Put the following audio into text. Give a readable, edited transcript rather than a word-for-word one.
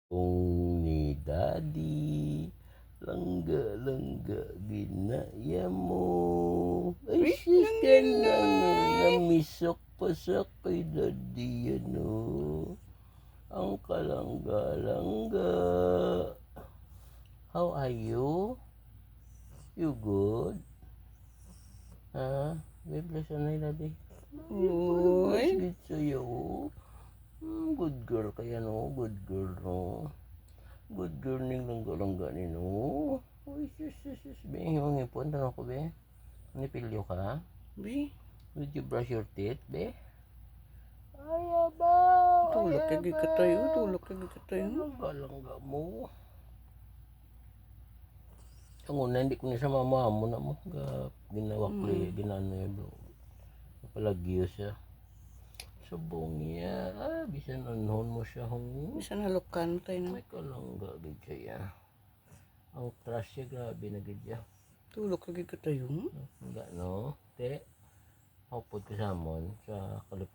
Kung ni Daddy, langga-langga ginaya mo. Ay, sis ka na nga, namisak pa sa kay Daddy, ano. Ang kalangga-langga. How are you? You good? Ha? May bless na Daddy. Bless good sa'yo. Good girl kaya no, good girl no. Good girl ning langga-langga ni no. Uy, sis. Be, himang ipon, tanong ko be. Nipilyo ka? Be, Did you brush your teeth, be? Ay, aba. tulak lagi ka tayo, tulak lagi ka tayo. Langga-langga mo. Ang una, hindi ko na sa mama mo na mo. Ginawa ko ginano yun bro. Napalagyo siya. Subong niya. Bisan anhon mo siya hong. Bisan halukan mo tayo na. May kalangga gid siya. Ang trash siya, grabe na gid siya. Tulak lagi ka tayo. Nga no, te. Hapod ko sa amon sa